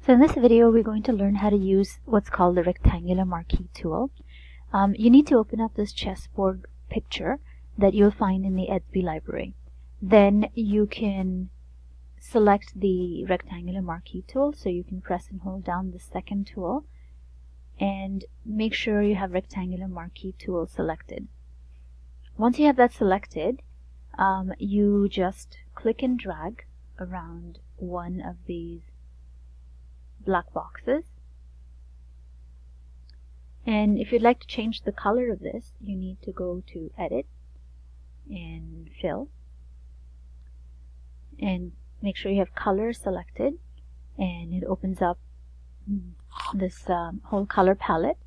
So in this video, we're going to learn how to use what's called the rectangular marquee tool. You need to open up this chessboard picture that you'll find in the Edsby library. Then you can select the rectangular marquee tool, so you can press and hold down the second tool and make sure you have rectangular marquee tool selected. Once you have that selected, you just click and drag around one of these black boxes, and if you'd like to change the color of this, you need to go to Edit and Fill and make sure you have color selected, and it opens up this whole color palette,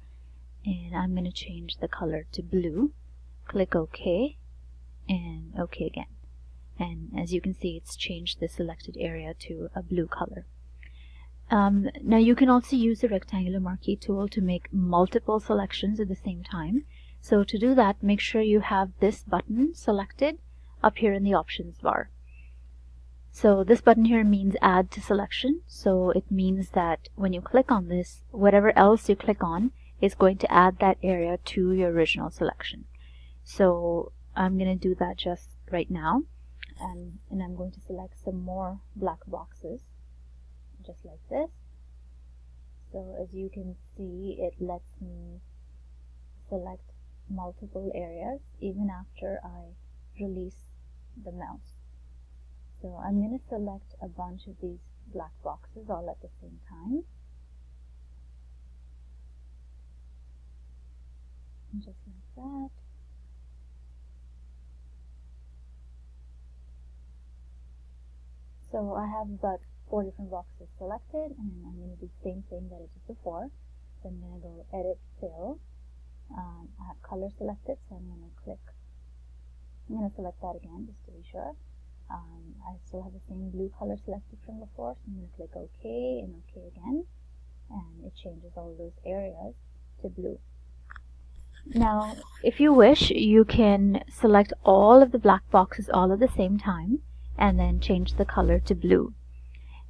and I'm going to change the color to blue. Click OK and OK again, and as you can see, it's changed the selected area to a blue color. Now you can also use the rectangular marquee tool to make multiple selections at the same time. So to do that, make sure you have this button selected up here in the options bar. So this button here means add to selection. So it means that when you click on this, whatever else you click on is going to add that area to your original selection. So I'm going to do that just right now, and I'm going to select some more black boxes, just like this. So as you can see, it lets me select multiple areas even after I release the mouse. So I'm going to select a bunch of these black boxes all at the same time, just like that. So I have about 4 different boxes selected, and I'm going to do the same thing that I did before. So I'm going to go Edit, Fill. I have color selected, so I'm going to select that again just to be sure. I still have the same blue color selected from before, so I'm going to click OK and OK again, and it changes all those areas to blue. Now, if you wish, you can select all of the black boxes all at the same time and then change the color to blue.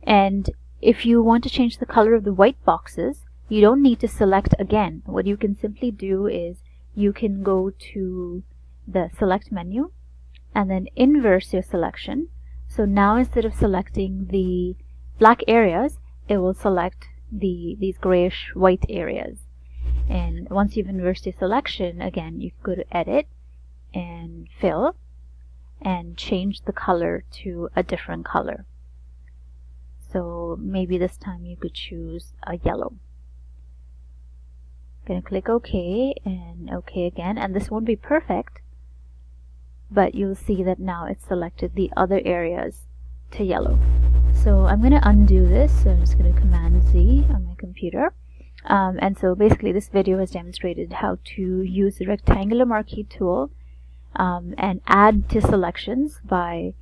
And if you want to change the color of the white boxes, you don't need to select again. What you can simply do is you can go to the select menu and then inverse your selection. So now instead of selecting the black areas, it will select these grayish white areas. And once you've inversed your selection, again, you can go to Edit and Fill and change the color to a different color. So maybe this time you could choose a yellow. I'm going to click OK and OK again, and this won't be perfect, but you'll see that now it's selected the other areas to yellow. So I'm going to undo this, so I'm just going to Command Z on my computer. And so basically this video has demonstrated how to use the rectangular marquee tool and add to selections by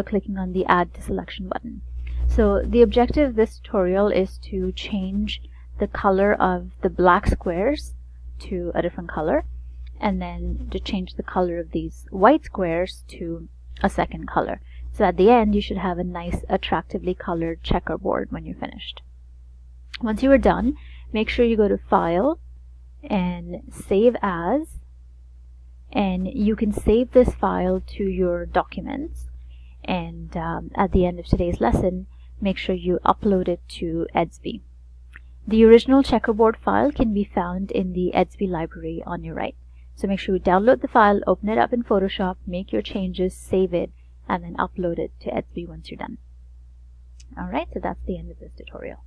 clicking on the Add to Selection button. So the objective of this tutorial is to change the color of the black squares to a different color, and then to change the color of these white squares to a second color. So at the end, you should have a nice, attractively colored checkerboard when you're finished. Once you are done, make sure you go to File and Save As, and you can save this file to your documents. And at the end of today's lesson, make sure you upload it to Edsby. The original checkerboard file can be found in the Edsby library on your right. So make sure you download the file, open it up in Photoshop, make your changes, save it, and then upload it to Edsby once you're done. Alright, so that's the end of this tutorial.